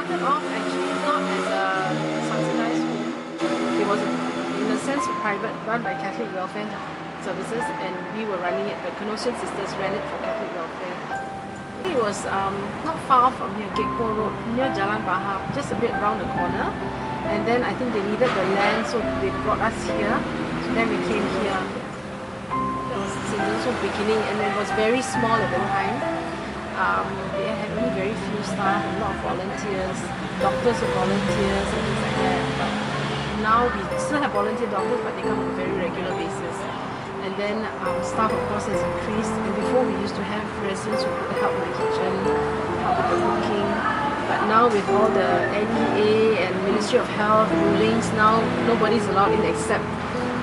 started off actually not as a subsidized home. It was, in a sense, private, run by Catholic Welfare Services, and we were running it. The Canossian sisters ran it for Catholic Welfare. It was not far from here, Gekpo Road, near Jalan Bahar, just a bit round the corner. And then I think they needed the land, so they brought us here. So then we came here. It was St. Joseph's beginning, and it was very small at the time. They had only very few staff, a lot of volunteers, doctors were volunteers and things like that. But now we still have volunteer doctors, but they come on a very regular basis. And then staff, of course, has increased. And before we used to have residents who could help in the kitchen, help with the cooking. But now with all the NEA and Ministry of Health rulings, now nobody's allowed in except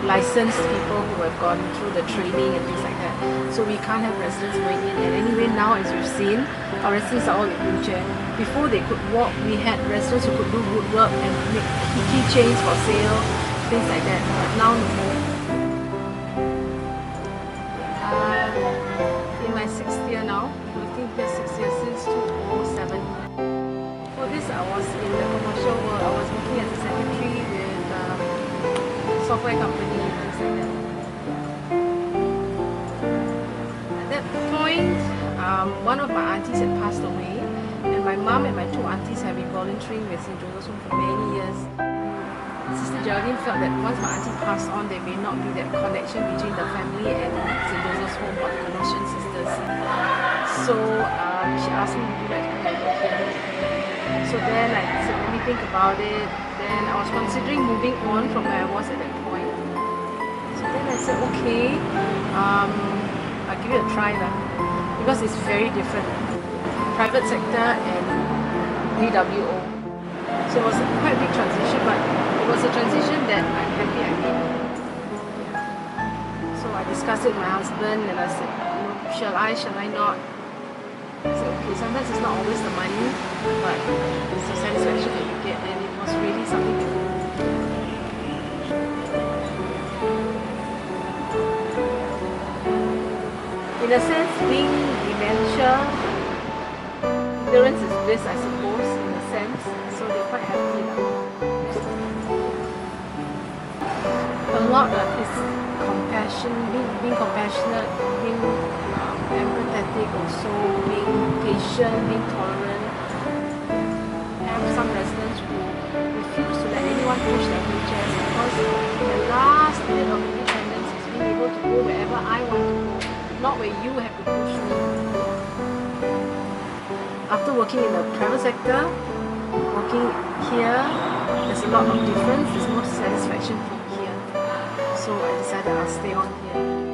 licensed people who have gone through the training and things like that. So we can't have residents going in. And anyway, now as you've seen, our residents are all in wheelchair. Before they could walk, we had residents who could do woodwork and make keychains for sale, things like that. But now no more. In my 6th year now, working here 6 years since 2007. For this, I was in the commercial world. I was working as a secretary with software company and things like that. At that point, one of my aunties had passed away, and my mum and my 2 aunties have been volunteering with St. Joseph's Home for many years. Sister Geraldine felt that once my auntie passed on, there may not be that connection between the family and St. Joseph's Home or the Canossian sisters. So she asked me, would you like to come over here? So then I said, let me think about it. Then I was considering moving on from where I was at that point. So then I said, okay, I'll give it a try then, because it's very different. Private sector and VWO. So it was quite a big transition, but it was a transition that I'm happy I made. So I discussed it with my husband and I said, shall I not? I said, okay, sometimes it's not always the money, but it's the satisfaction that you get, and it was really something to do. In a sense, being dementia, ignorance is bliss, I suppose, in a sense, so they're quite happy now. A lot is compassion, being compassionate, being empathetic also, being patient, being tolerant. I have some residents who refuse to let anyone push their wheelchairs because the last bit of independence is being able to go wherever I want to go, not where you have to push me. After working in the private sector, working here, there's a lot of difference, there's more satisfaction from here. So I decided I'll stay on here.